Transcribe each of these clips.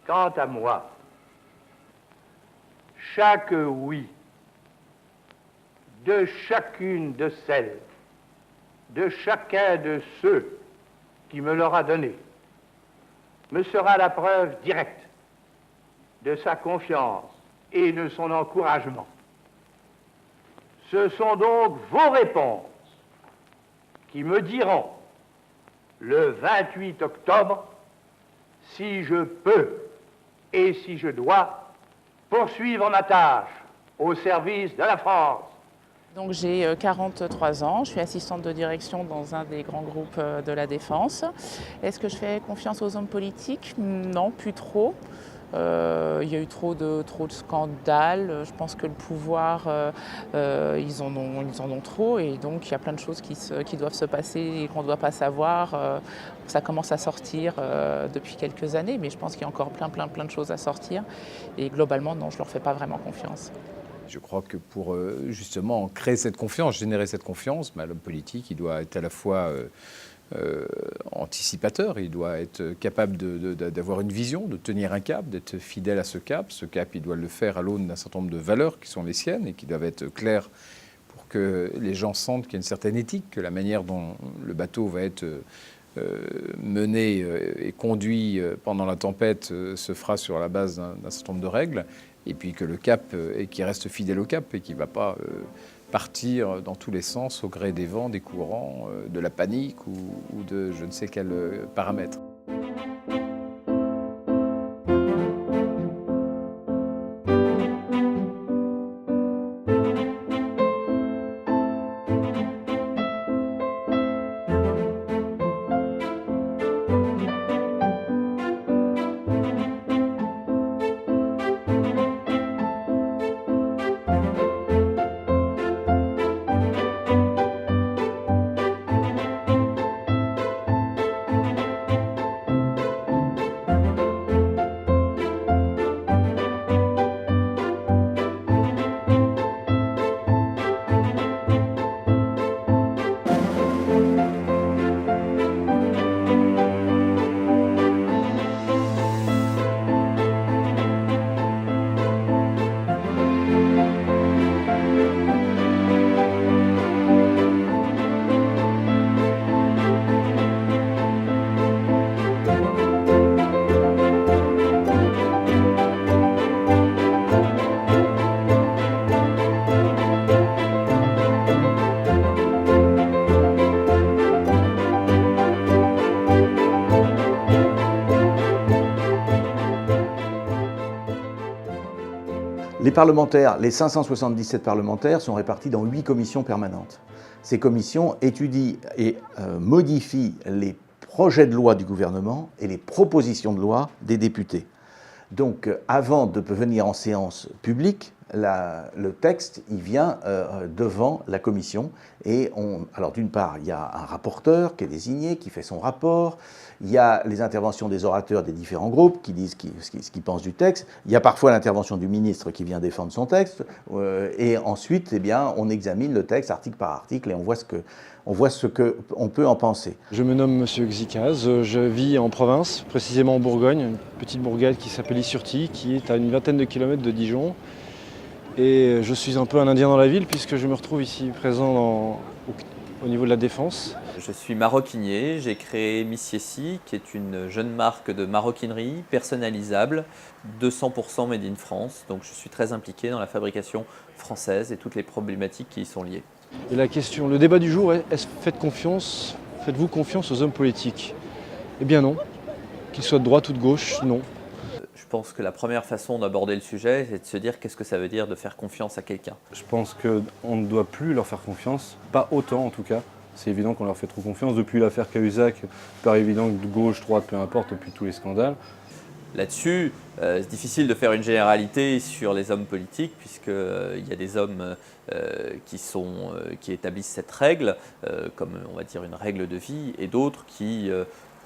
Quant à moi, chaque oui de chacune de celles, de chacun de ceux qui me l'aura donné, me sera la preuve directe de sa confiance et de son encouragement. Ce sont donc vos réponses qui me diront, le 28 octobre, si je peux et si je dois poursuivre ma tâche au service de la France. Donc j'ai 43 ans, je suis assistante de direction dans un des grands groupes de la défense. Est-ce que je fais confiance aux hommes politiques? Non, plus trop. Il y a eu trop de scandales. Je pense que le pouvoir, ils en ont trop, et donc il y a plein de choses qui doivent se passer et qu'on ne doit pas savoir. Ça commence à sortir depuis quelques années, mais je pense qu'il y a encore plein de choses à sortir. Et globalement, non, je ne leur fais pas vraiment confiance. Je crois que pour justement créer cette confiance, générer cette confiance, l'homme politique, il doit être à la fois anticipateur, il doit être capable d'avoir une vision, de tenir un cap, d'être fidèle à ce cap. Ce cap, il doit le faire à l'aune d'un certain nombre de valeurs qui sont les siennes et qui doivent être claires pour que les gens sentent qu'il y a une certaine éthique, que la manière dont le bateau va être mené et conduit pendant la tempête se fera sur la base d'un certain nombre de règles. Et puis que le cap, et qu'il reste fidèle au cap et qu'il ne va pas partir dans tous les sens au gré des vents, des courants, de la panique ou de je ne sais quel paramètre. Les parlementaires, les 577 parlementaires sont répartis dans 8 commissions permanentes. Ces commissions étudient et modifient les projets de loi du gouvernement et les propositions de loi des députés. Donc, avant de venir en séance publique, le texte, il vient devant la commission. Et alors, d'une part, il y a un rapporteur qui est désigné, qui fait son rapport. Il y a les interventions des orateurs des différents groupes qui disent ce qu'ils pensent du texte. Il y a parfois l'intervention du ministre qui vient défendre son texte. Et ensuite, eh bien, on examine le texte article par article et on voit ce qu'on peut en penser. Je me nomme Monsieur Xicaz, je vis en province, précisément en Bourgogne, une petite bourgade qui s'appelle Issurty, qui est à une vingtaine de kilomètres de Dijon. Et je suis un peu un Indien dans la ville puisque je me retrouve ici présent au niveau de la défense. Je suis maroquinier, j'ai créé Missiessi, qui est une jeune marque de maroquinerie personnalisable, 200% made in France. Donc je suis très impliqué dans la fabrication française et toutes les problématiques qui y sont liées. Et la question, le débat du jour est, faites-vous confiance aux hommes politiques? Eh bien non, qu'ils soient de droite ou de gauche, non. Je pense que la première façon d'aborder le sujet, c'est de se dire qu'est-ce que ça veut dire de faire confiance à quelqu'un. Je pense qu'on ne doit plus leur faire confiance, pas autant en tout cas. C'est évident qu'on leur fait trop confiance. Depuis l'affaire Cahuzac, il paraît évident que de gauche, droite, peu importe, depuis tous les scandales. Là-dessus, c'est difficile de faire une généralité sur les hommes politiques, puisqu'il y a des hommes qui établissent cette règle, comme on va dire une règle de vie, et d'autres qui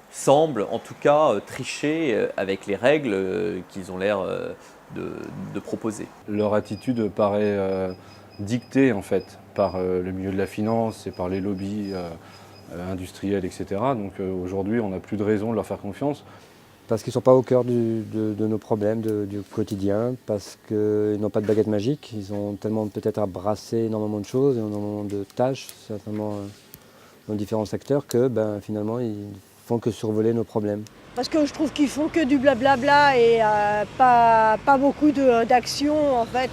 semblent en tout cas tricher avec les règles qu'ils ont l'air de proposer. Leur attitude paraît dictée en fait par le milieu de la finance et par les lobbies industriels, etc. Donc aujourd'hui, on n'a plus de raison de leur faire confiance. Parce qu'ils ne sont pas au cœur de nos problèmes du quotidien, parce qu'ils n'ont pas de baguette magique, ils ont tellement peut-être à brasser énormément de choses, énormément de tâches, certainement dans différents secteurs, que finalement ils font que survoler nos problèmes. Parce que je trouve qu'ils font que du blablabla et pas beaucoup d'actions en fait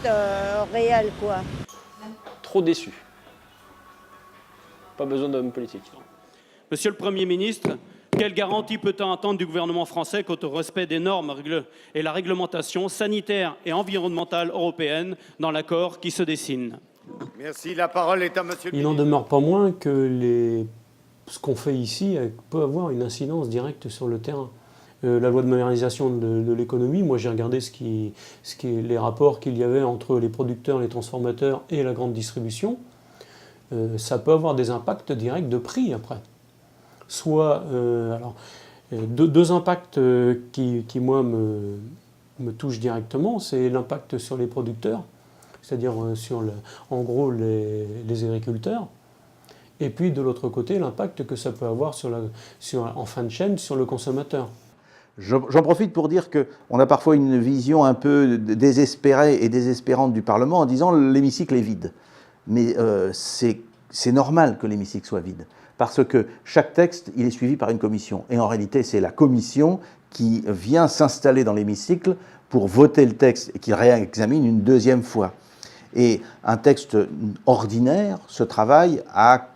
réelles, quoi. Trop déçu. Pas besoin d'hommes politiques. Non. Monsieur le Premier ministre, quelle garantie peut-on attendre du gouvernement français quant au respect des normes et la réglementation sanitaire et environnementale européenne dans l'accord qui se dessine? Merci. La parole est à monsieur le Il n'en demeure pas moins que ce qu'on fait ici peut avoir une incidence directe sur le terrain. La loi de modernisation de l'économie, moi j'ai regardé les rapports qu'il y avait entre les producteurs, les transformateurs et la grande distribution. Ça peut avoir des impacts directs de prix après. Soit, deux impacts qui moi, me touchent directement, c'est l'impact sur les producteurs, c'est-à-dire en gros les agriculteurs, et puis de l'autre côté, l'impact que ça peut avoir en fin de chaîne sur le consommateur. J'en profite pour dire qu'on a parfois une vision un peu désespérée et désespérante du Parlement en disant l'hémicycle est vide. Mais c'est normal que l'hémicycle soit vide, parce que chaque texte, il est suivi par une commission. Et en réalité, c'est la commission qui vient s'installer dans l'hémicycle pour voter le texte et qui réexamine une deuxième fois. Et un texte ordinaire se travaille à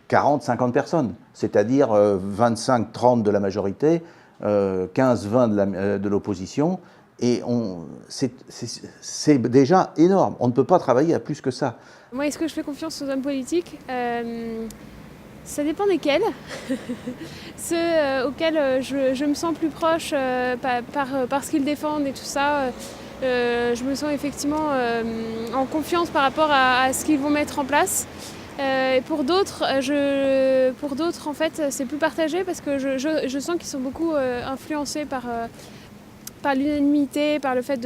40-50 personnes, c'est-à-dire 25-30 de la majorité, 15-20 de l'opposition, et c'est déjà énorme. On ne peut pas travailler à plus que ça. Moi, est-ce que je fais confiance aux hommes politiques ? Ça dépend desquels. Ceux auxquels je me sens plus proche par ce qu'ils défendent et tout ça, je me sens effectivement en confiance par rapport à ce qu'ils vont mettre en place. Et pour d'autres, en fait, c'est plus partagé parce que je sens qu'ils sont beaucoup influencés par l'unanimité, par le fait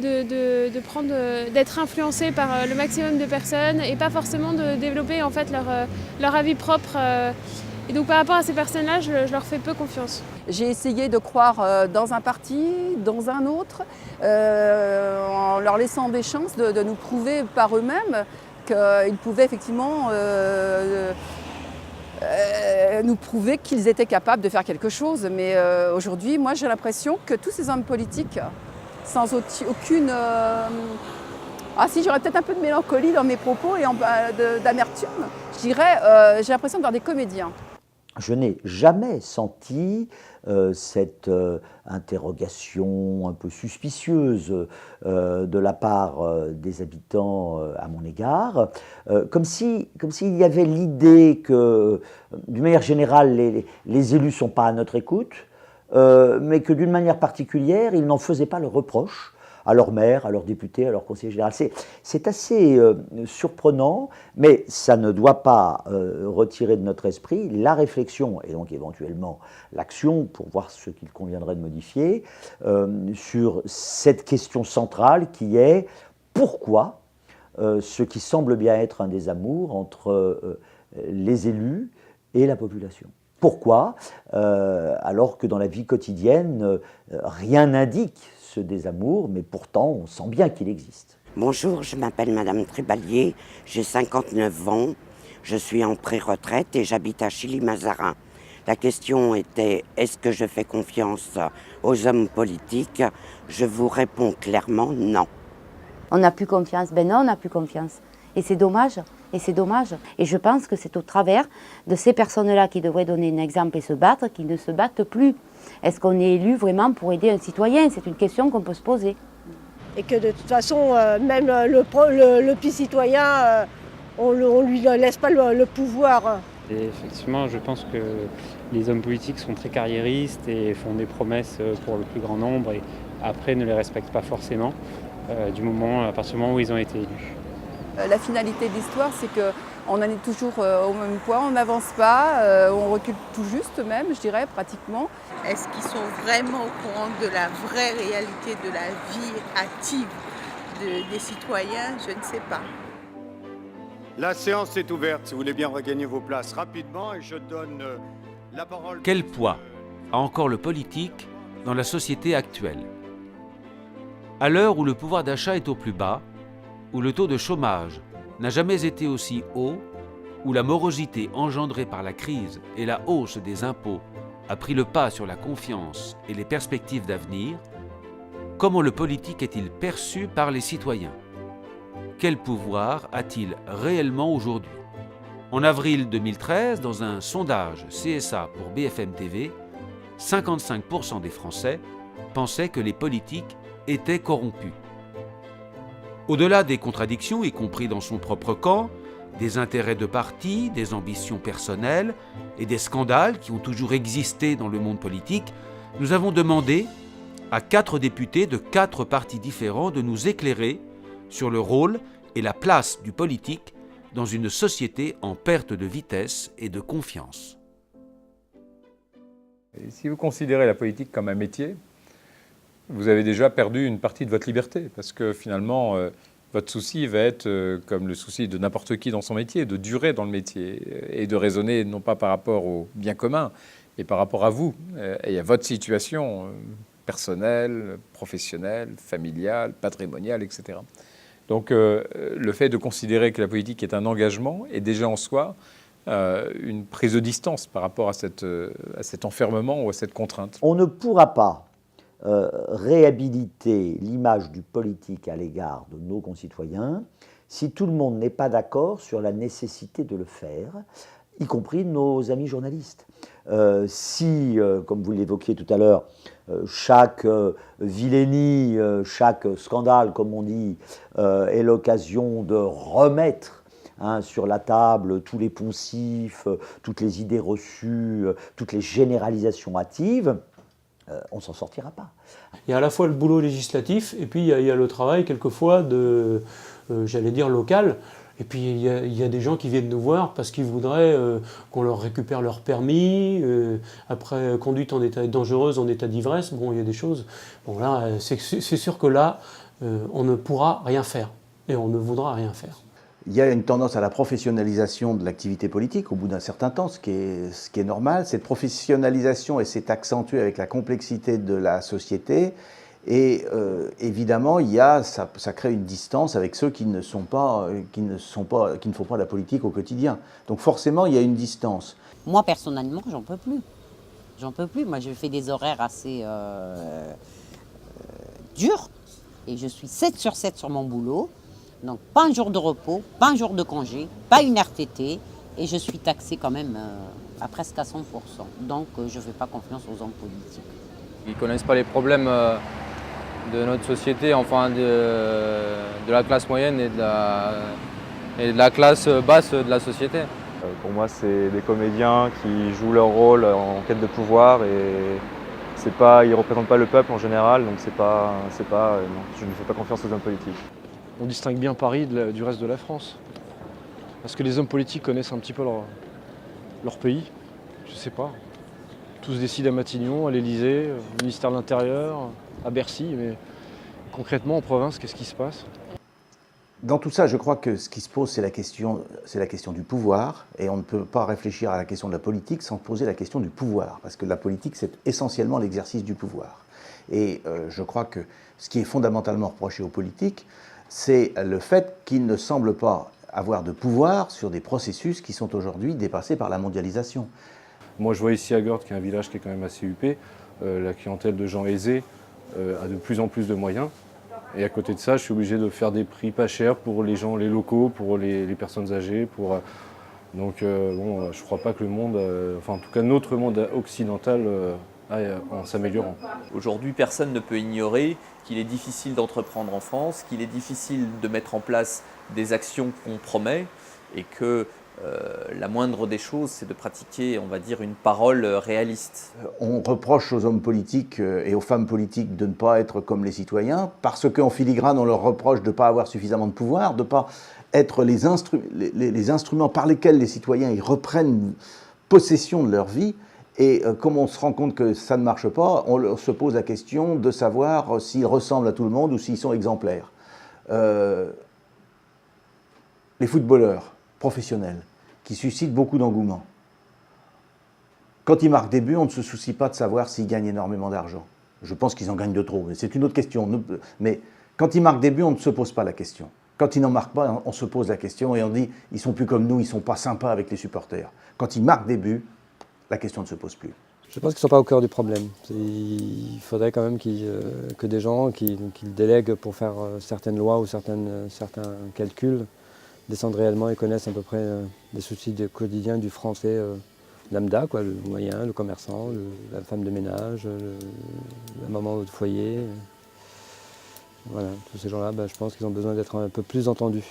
d'être influencés par le maximum de personnes et pas forcément de développer en fait leur avis propre. Et donc par rapport à ces personnes-là, je leur fais peu confiance. J'ai essayé de croire dans un parti, dans un autre, en leur laissant des chances de nous prouver par eux-mêmes qu'ils pouvaient effectivement nous prouver qu'ils étaient capables de faire quelque chose. Mais aujourd'hui, moi j'ai l'impression que tous ces hommes politiques, sans aucune... si j'aurais peut-être un peu de mélancolie dans mes propos et d'amertume, je dirais, j'ai l'impression de voir des comédiens. Je n'ai jamais senti cette interrogation un peu suspicieuse de la part des habitants à mon égard, comme s'il y avait l'idée que, d'une manière générale, les élus ne sont pas à notre écoute, mais que d'une manière particulière, ils n'en faisaient pas le reproche à leur maire, à leurs députés, à leur conseiller général. C'est assez surprenant, mais ça ne doit pas retirer de notre esprit la réflexion et donc éventuellement l'action pour voir ce qu'il conviendrait de modifier sur cette question centrale qui est pourquoi ce qui semble bien être un désamour entre les élus et la population. Pourquoi alors que dans la vie quotidienne, rien n'indique ce désamour, mais pourtant on sent bien qu'il existe. Bonjour, je m'appelle Madame Tribalier, j'ai 59 ans, je suis en pré-retraite et j'habite à Chilly-Mazarin. La question était, est-ce que je fais confiance aux hommes politiques? Je vous réponds clairement non. On n'a plus confiance, non, on n'a plus confiance. Et c'est dommage, Et je pense que c'est au travers de ces personnes-là qui devraient donner un exemple et se battre, qui ne se battent plus. Est-ce qu'on est élu vraiment pour aider un citoyen? C'est une question qu'on peut se poser. Et que de toute façon, même le petit citoyen, on ne lui laisse pas le pouvoir. Et effectivement, je pense que les hommes politiques sont très carriéristes et font des promesses pour le plus grand nombre et après ne les respectent pas forcément à partir du moment où ils ont été élus. La finalité de l'histoire, c'est qu'on en est toujours au même point, on n'avance pas, on recule tout juste même, je dirais, pratiquement. Est-ce qu'ils sont vraiment au courant de la vraie réalité de la vie active des citoyens? Je ne sais pas. La séance est ouverte, si vous voulez bien regagner vos places rapidement et je donne la parole... Quel poids a encore le politique dans la société actuelle. À l'heure où le pouvoir d'achat est au plus bas, où le taux de chômage n'a jamais été aussi haut, où la morosité engendrée par la crise et la hausse des impôts a pris le pas sur la confiance et les perspectives d'avenir, comment le politique est-il perçu par les citoyens? Quel pouvoir a-t-il réellement aujourd'hui? En avril 2013, dans un sondage CSA pour BFM TV, 55% des Français pensaient que les politiques étaient corrompus. Au-delà des contradictions, y compris dans son propre camp, des intérêts de parti, des ambitions personnelles et des scandales qui ont toujours existé dans le monde politique, nous avons demandé à 4 députés de 4 partis différents de nous éclairer sur le rôle et la place du politique dans une société en perte de vitesse et de confiance. Et si vous considérez la politique comme un métier, vous avez déjà perdu une partie de votre liberté, parce que finalement, votre souci va être, comme le souci de n'importe qui dans son métier, de durer dans le métier et de raisonner non pas par rapport au bien commun, mais par rapport à vous et à votre situation personnelle, professionnelle, familiale, patrimoniale, etc. Donc le fait de considérer que la politique est un engagement est déjà en soi une prise de distance par rapport à cet enfermement ou à cette contrainte. On ne pourra pas réhabiliter l'image du politique à l'égard de nos concitoyens si tout le monde n'est pas d'accord sur la nécessité de le faire, y compris nos amis journalistes. Si, comme vous l'évoquiez tout à l'heure, chaque vilainie, chaque scandale, comme on dit, est l'occasion de remettre sur la table tous les poncifs, toutes les idées reçues, toutes les généralisations hâtives, on ne s'en sortira pas. Il y a à la fois le boulot législatif et puis il y a le travail quelquefois de, j'allais dire, local. Et puis il y a des gens qui viennent nous voir parce qu'ils voudraient qu'on leur récupère leur permis, après conduite en état dangereuse, en état d'ivresse. Bon, il y a des choses. Bon là, c'est sûr que là, on ne pourra rien faire et on ne voudra rien faire. Il y a une tendance à la professionnalisation de l'activité politique au bout d'un certain temps, ce qui est normal. Cette professionnalisation s'est accentuée avec la complexité de la société. Et évidemment, ça crée une distance avec ceux qui ne font pas la politique au quotidien. Donc forcément, il y a une distance. Moi, personnellement, j'en peux plus. J'en peux plus. Moi, je fais des horaires assez durs. Et je suis 7 sur 7 sur mon boulot. Donc, pas un jour de repos, pas un jour de congé, pas une RTT. Et je suis taxée quand même à presque à 100%. Donc, je ne fais pas confiance aux hommes politiques. Ils ne connaissent pas les problèmes de notre société, enfin de la classe moyenne et de la classe basse de la société. Pour moi, c'est des comédiens qui jouent leur rôle en quête de pouvoir et ils ne représentent pas le peuple en général, donc non, je ne fais pas confiance aux hommes politiques. On distingue bien Paris du reste de la France. Parce que les hommes politiques connaissent un petit peu leur pays, je ne sais pas. Tous décident à Matignon, à l'Élysée, au ministère de l'Intérieur, à Bercy, mais concrètement en province, qu'est-ce qui se passe? Dans tout ça, je crois que ce qui se pose, c'est la question du pouvoir, et on ne peut pas réfléchir à la question de la politique sans poser la question du pouvoir, parce que la politique, c'est essentiellement l'exercice du pouvoir. Et je crois que ce qui est fondamentalement reproché aux politiques, c'est le fait qu'ils ne semblent pas avoir de pouvoir sur des processus qui sont aujourd'hui dépassés par la mondialisation. Moi, je vois ici à Gordes, qui est un village qui est quand même assez huppé, la clientèle de gens aisés a de plus en plus de moyens. Et à côté de ça, je suis obligé de faire des prix pas chers pour les gens, les locaux, pour les personnes âgées. Donc, je ne crois pas que le monde, en tout cas notre monde occidental, aille en s'améliorant. Aujourd'hui, personne ne peut ignorer qu'il est difficile d'entreprendre en France, qu'il est difficile de mettre en place des actions qu'on promet et que la moindre des choses, c'est de pratiquer, on va dire, une parole réaliste. On reproche aux hommes politiques et aux femmes politiques de ne pas être comme les citoyens, parce qu'en filigrane, on leur reproche de ne pas avoir suffisamment de pouvoir, de ne pas être les instruments par lesquels les citoyens ils reprennent possession de leur vie. Et comme on se rend compte que ça ne marche pas, on se pose la question de savoir s'ils ressemblent à tout le monde ou s'ils sont exemplaires. Les footballeurs professionnels, qui suscitent beaucoup d'engouement. Quand ils marquent des buts, on ne se soucie pas de savoir s'ils gagnent énormément d'argent. Je pense qu'ils en gagnent de trop, mais c'est une autre question. Mais quand ils marquent des buts, on ne se pose pas la question. Quand ils n'en marquent pas, on se pose la question et on dit ils sont plus comme nous, ils sont pas sympas avec les supporters. Quand ils marquent des buts, la question ne se pose plus. Je pense qu'ils ne sont pas au cœur du problème. Il faudrait quand même que des gens qui délèguent pour faire certaines lois ou certains calculs descendent réellement et connaissent à peu près les soucis quotidiens du français lambda, quoi, le moyen, le commerçant, la femme de ménage, la maman au foyer. Voilà, tous ces gens-là, je pense qu'ils ont besoin d'être un peu plus entendus.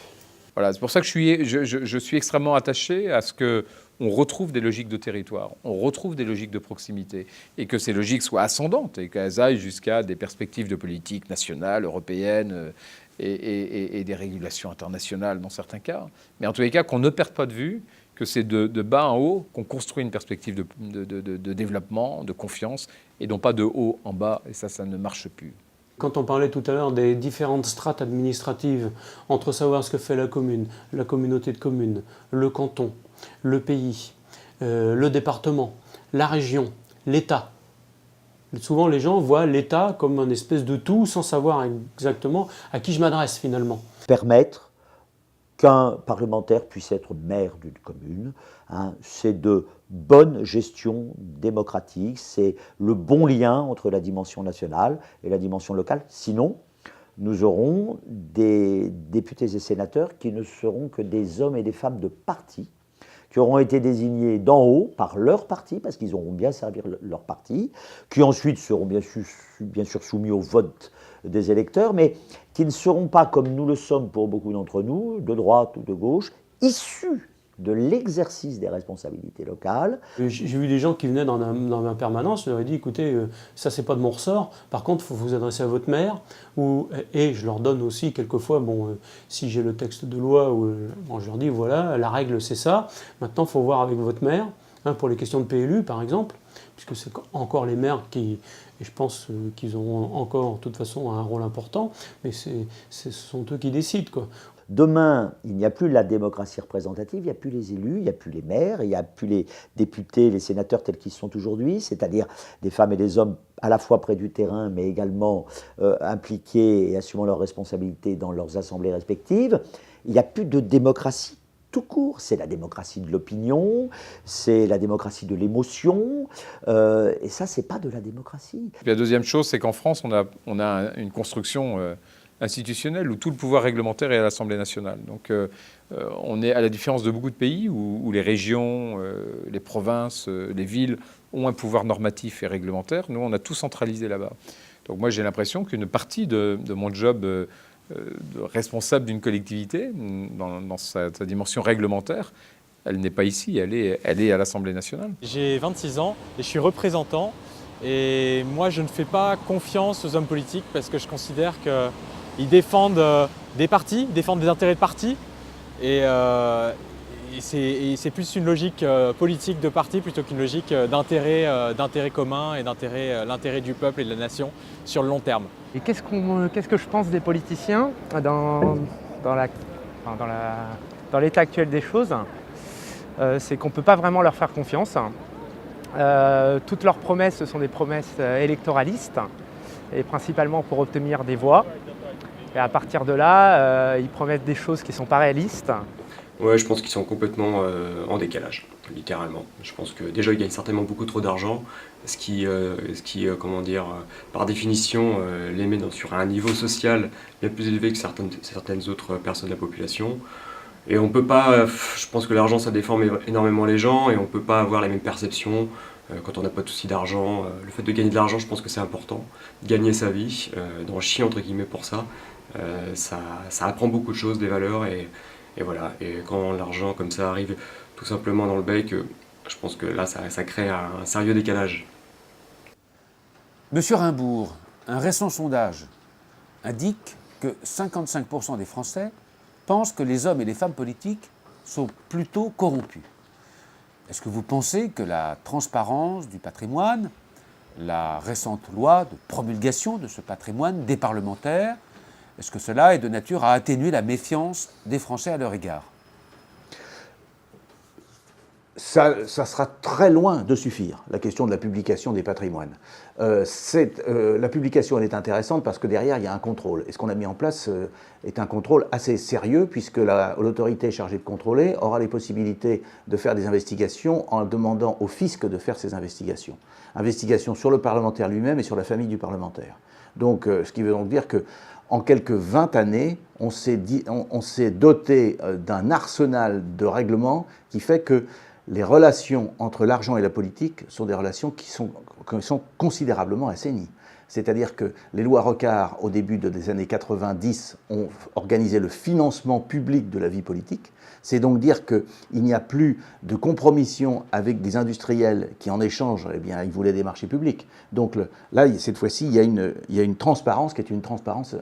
Voilà, c'est pour ça que je suis extrêmement attaché à ce qu'on retrouve des logiques de territoire, on retrouve des logiques de proximité, et que ces logiques soient ascendantes, et qu'elles aillent jusqu'à des perspectives de politique nationale, européenne, et des régulations internationales dans certains cas. Mais en tous les cas, qu'on ne perde pas de vue que c'est de bas en haut qu'on construit une perspective de développement, de confiance, et non pas de haut en bas, et ça ne marche plus. Quand on parlait tout à l'heure des différentes strates administratives, entre savoir ce que fait la commune, la communauté de communes, le canton, le pays, le département, la région, l'État. Souvent les gens voient l'État comme une espèce de tout sans savoir exactement à qui je m'adresse finalement. Permettre qu'un parlementaire puisse être maire d'une commune, c'est de bonne gestion démocratique, c'est le bon lien entre la dimension nationale et la dimension locale. Sinon, nous aurons des députés et sénateurs qui ne seront que des hommes et des femmes de parti, qui auront été désignés d'en haut par leur parti, parce qu'ils auront bien servi leur parti, qui ensuite seront bien sûr soumis au vote des électeurs, mais qui ne seront pas, comme nous le sommes pour beaucoup d'entre nous, de droite ou de gauche, issus de l'exercice des responsabilités locales. J'ai vu des gens qui venaient dans ma permanence, je leur ai dit, écoutez, ça c'est pas de mon ressort, par contre il faut vous adresser à votre maire, et je leur donne aussi quelquefois, si j'ai le texte de loi, je leur dis, voilà, la règle c'est ça, maintenant il faut voir avec votre maire, pour les questions de PLU par exemple, puisque c'est encore les maires qui, et je pense qu'ils auront encore de toute façon un rôle important, mais ce sont eux qui décident, quoi. Demain, il n'y a plus la démocratie représentative, il n'y a plus les élus, il n'y a plus les maires, il n'y a plus les députés, les sénateurs tels qu'ils sont aujourd'hui, c'est-à-dire des femmes et des hommes à la fois près du terrain, mais également impliqués et assumant leurs responsabilités dans leurs assemblées respectives. Il n'y a plus de démocratie tout court, c'est la démocratie de l'opinion, c'est la démocratie de l'émotion, et ça, c'est pas de la démocratie. Et la deuxième chose, c'est qu'en France, on a une construction institutionnelle où tout le pouvoir réglementaire est à l'Assemblée nationale. Donc on est à la différence de beaucoup de pays où les régions, les provinces, les villes ont un pouvoir normatif et réglementaire. Nous, on a tout centralisé là-bas. Donc moi, j'ai l'impression qu'une partie de mon job de responsable d'une collectivité, dans sa dimension réglementaire, elle n'est pas ici, elle est à l'Assemblée nationale. J'ai 26 ans et je suis représentant. Et moi, je ne fais pas confiance aux hommes politiques parce que je considère qu'ils défendent des partis, ils défendent des intérêts de partis. Et c'est plus une logique politique de parti plutôt qu'une logique d'intérêt commun et l'intérêt du peuple et de la nation sur le long terme. Et qu'est-ce que je pense des politiciens dans l'état actuel des choses, c'est qu'on ne peut pas vraiment leur faire confiance. Toutes leurs promesses, ce sont des promesses électoralistes, et principalement pour obtenir des voix. Et à partir de là, ils promettent des choses qui ne sont pas réalistes. Ouais, je pense qu'ils sont complètement en décalage, littéralement. Je pense que déjà, ils gagnent certainement beaucoup trop d'argent, ce qui comment dire, par définition, les met sur un niveau social bien plus élevé que certaines autres personnes de la population. Et on peut pas, je pense que l'argent ça déforme énormément les gens et on peut pas avoir les mêmes perceptions quand on n'a pas de souci d'argent. Le fait de gagner de l'argent, je pense que c'est important. Gagner sa vie, d'en chier entre guillemets pour ça, ça apprend beaucoup de choses, des valeurs et voilà. Et quand l'argent comme ça arrive tout simplement dans le bec, je pense que là ça crée un sérieux décalage. Monsieur Rimbourg, un récent sondage indique que 55% des Français pensent que les hommes et les femmes politiques sont plutôt corrompus. Est-ce que vous pensez que la transparence du patrimoine, la récente loi de promulgation de ce patrimoine des parlementaires, est-ce que cela est de nature à atténuer la méfiance des Français à leur égard ? Ça sera très loin de suffire, la question de la publication des patrimoines. La publication, elle est intéressante parce que derrière, il y a un contrôle. Et ce qu'on a mis en place est un contrôle assez sérieux, puisque l'autorité chargée de contrôler aura les possibilités de faire des investigations en demandant au fisc de faire ces investigations. Investigations sur le parlementaire lui-même et sur la famille du parlementaire. Donc, ce qui veut donc dire que en quelques 20 années, on s'est doté d'un arsenal de règlements qui fait que les relations entre l'argent et la politique sont des relations qui sont considérablement assainies. C'est-à-dire que les lois Rocard, au début des années 90, ont organisé le financement public de la vie politique. C'est donc dire qu'il n'y a plus de compromission avec des industriels qui, en échange, eh bien, ils voulaient des marchés publics. Donc là, cette fois-ci, il y a une transparence qui est une transparence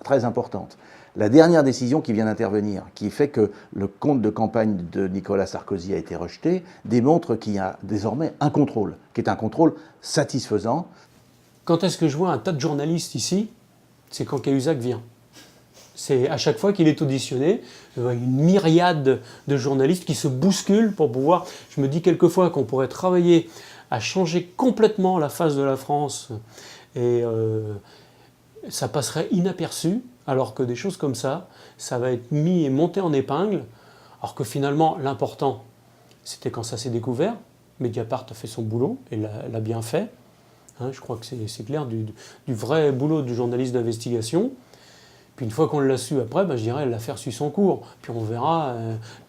très importante. La dernière décision qui vient d'intervenir, qui fait que le compte de campagne de Nicolas Sarkozy a été rejeté, démontre qu'il y a désormais un contrôle, qui est un contrôle satisfaisant. Quand est-ce que je vois un tas de journalistes ici? C'est quand Cahuzac vient. C'est à chaque fois qu'il est auditionné, une myriade de journalistes qui se bousculent pour pouvoir... Je me dis quelquefois qu'on pourrait travailler à changer complètement la face de la France et ça passerait inaperçu, alors que des choses comme ça va être mis et monté en épingle, alors que finalement l'important c'était quand ça s'est découvert. Mediapart a fait son boulot et l'a bien fait. Je crois que c'est clair du vrai boulot du journaliste d'investigation. Puis une fois qu'on l'a su après, je dirais l'affaire suit son cours. Puis on verra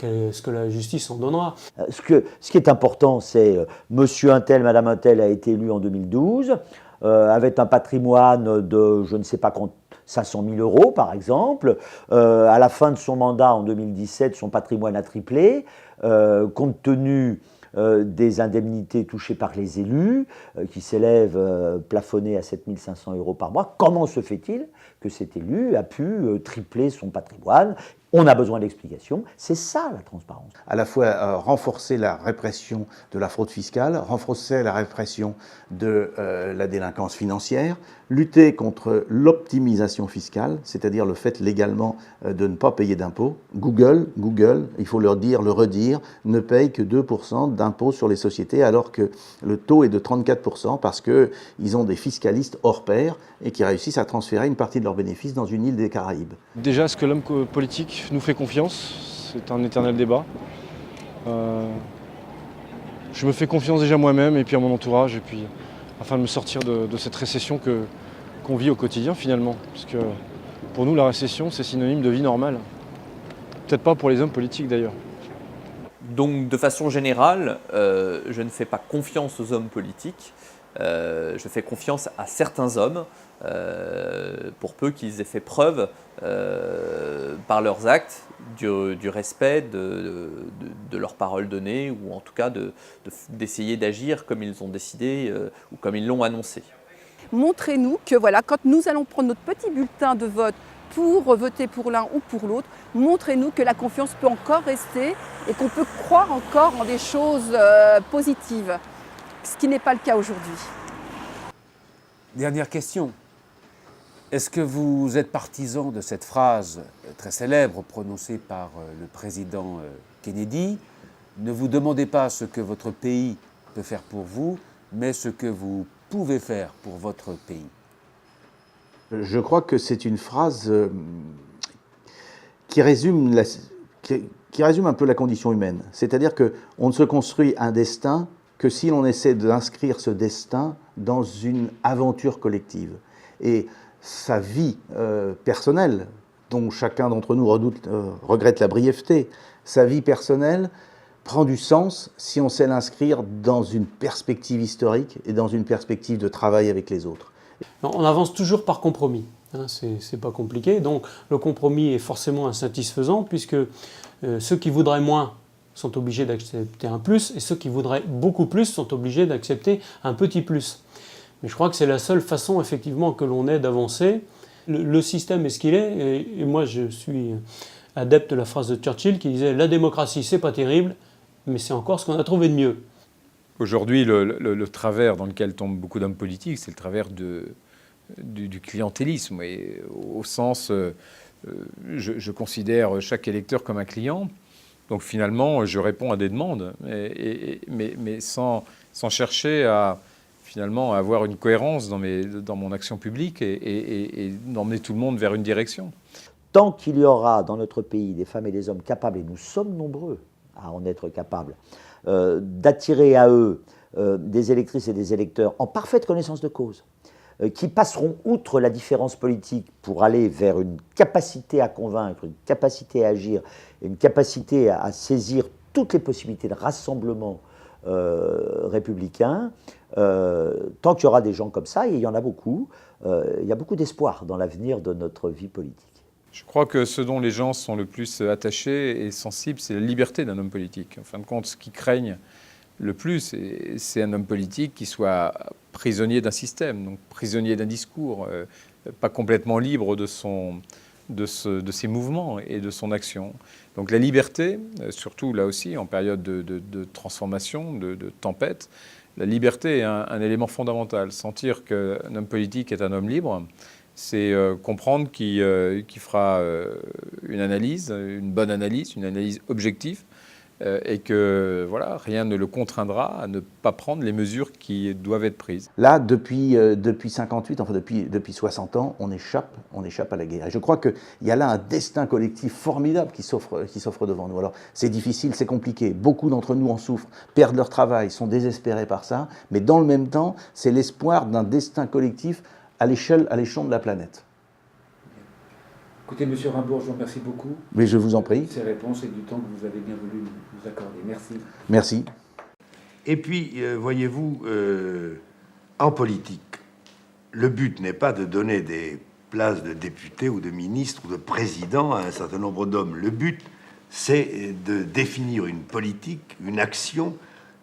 ce que la justice en donnera. Ce qui est important, c'est monsieur untel, madame untel a été élu en 2012, avait un patrimoine de je ne sais pas quand, 500 000 euros par exemple. À la fin de son mandat en 2017, son patrimoine a triplé. Compte tenu des indemnités touchées par les élus, qui s'élèvent plafonnées à 7 500 euros par mois. Comment se fait-il que cet élu a pu tripler son patrimoine? On a besoin d'explications. C'est ça la transparence. À la fois renforcer la répression de la fraude fiscale, renforcer la répression de la délinquance financière, lutter contre l'optimisation fiscale, c'est-à-dire le fait légalement de ne pas payer d'impôts. Google, il faut le redire, ne paye que 2% d'impôts sur les sociétés alors que le taux est de 34% parce qu'ils ont des fiscalistes hors pair et qui réussissent à transférer une partie de leurs bénéfices dans une île des Caraïbes. Déjà, est-ce que l'homme politique nous fait confiance? C'est un éternel débat. Je me fais confiance déjà moi-même et puis à mon entourage, et puis afin de me sortir de cette récession qu'on vit au quotidien finalement. Parce que pour nous, la récession, c'est synonyme de vie normale. Peut-être pas pour les hommes politiques d'ailleurs. Donc de façon générale, je ne fais pas confiance aux hommes politiques. Je fais confiance à certains hommes, pour peu qu'ils aient fait preuve par leurs actes du respect de leurs paroles données, ou en tout cas d'essayer d'agir comme ils ont décidé ou comme ils l'ont annoncé. Montrez-nous que voilà, quand nous allons prendre notre petit bulletin de vote pour voter pour l'un ou pour l'autre, montrez-nous que la confiance peut encore rester et qu'on peut croire encore en des choses positives, ce qui n'est pas le cas aujourd'hui. Dernière question. Est-ce que vous êtes partisan de cette phrase très célèbre prononcée par le président Kennedy? Ne vous demandez pas ce que votre pays peut faire pour vous, mais ce que vous pouvez faire pour votre pays. Je crois que c'est une phrase qui résume un peu la condition humaine. C'est-à-dire qu'on ne se construit un destin que si l'on essaie d'inscrire ce destin dans une aventure collective. Et sa vie personnelle, dont chacun d'entre nous regrette la brièveté, sa vie personnelle prend du sens si on sait l'inscrire dans une perspective historique et dans une perspective de travail avec les autres. On avance toujours par compromis, c'est pas compliqué. Donc le compromis est forcément insatisfaisant puisque ceux qui voudraient moins sont obligés d'accepter un plus et ceux qui voudraient beaucoup plus sont obligés d'accepter un petit plus. Mais je crois que c'est la seule façon effectivement que l'on ait d'avancer. Le système est ce qu'il est et moi je suis adepte de la phrase de Churchill qui disait « La démocratie c'est pas terrible, mais c'est encore ce qu'on a trouvé de mieux ». Aujourd'hui, le travers dans lequel tombent beaucoup d'hommes politiques, c'est le travers du clientélisme. Et au sens, je considère chaque électeur comme un client. Donc finalement, je réponds à des demandes, mais sans chercher à finalement avoir une cohérence dans mon action publique et d'emmener tout le monde vers une direction. Tant qu'il y aura dans notre pays des femmes et des hommes capables, et nous sommes nombreux à en être capables, d'attirer à eux des électrices et des électeurs en parfaite connaissance de cause, qui passeront outre la différence politique pour aller vers une capacité à convaincre, une capacité à agir, et une capacité à saisir toutes les possibilités de rassemblement républicain, tant qu'il y aura des gens comme ça, et il y en a beaucoup, il y a beaucoup d'espoir dans l'avenir de notre vie politique. Je crois que ce dont les gens sont le plus attachés et sensibles, c'est la liberté d'un homme politique. En fin de compte, ce qu'ils craignent le plus, c'est un homme politique qui soit prisonnier d'un système, donc prisonnier d'un discours, pas complètement libre de ses mouvements et de son action. Donc la liberté, surtout là aussi en période de transformation, de tempête, la liberté est un élément fondamental. Sentir qu'un homme politique est un homme libre, c'est comprendre qu'il fera une analyse, une bonne analyse, une analyse objective, et que voilà, rien ne le contraindra à ne pas prendre les mesures qui doivent être prises. Là, depuis 58, enfin depuis 60 ans, on échappe à la guerre. Et je crois qu'il y a là un destin collectif formidable qui s'offre devant nous. Alors c'est difficile, c'est compliqué, beaucoup d'entre nous en souffrent, perdent leur travail, sont désespérés par ça, mais dans le même temps, c'est l'espoir d'un destin collectif à l'échelle de la planète. Écoutez, M. Rimbourg, je vous remercie beaucoup. Mais je vous en prie. Ces réponses et du temps que vous avez bien voulu nous accorder. Merci. Merci. Et puis, voyez-vous, en politique, le but n'est pas de donner des places de députés ou de ministres ou de présidents à un certain nombre d'hommes. Le but, c'est de définir une politique, une action,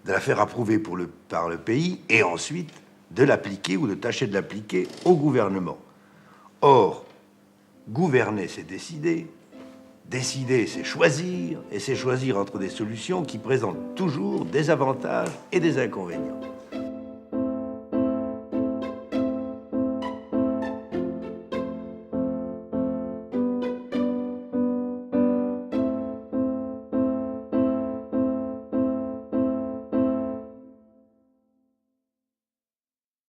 de la faire approuver par le pays et ensuite de l'appliquer ou de tâcher de l'appliquer au gouvernement. Or, gouverner, c'est décider. Décider, c'est choisir. Et c'est choisir entre des solutions qui présentent toujours des avantages et des inconvénients.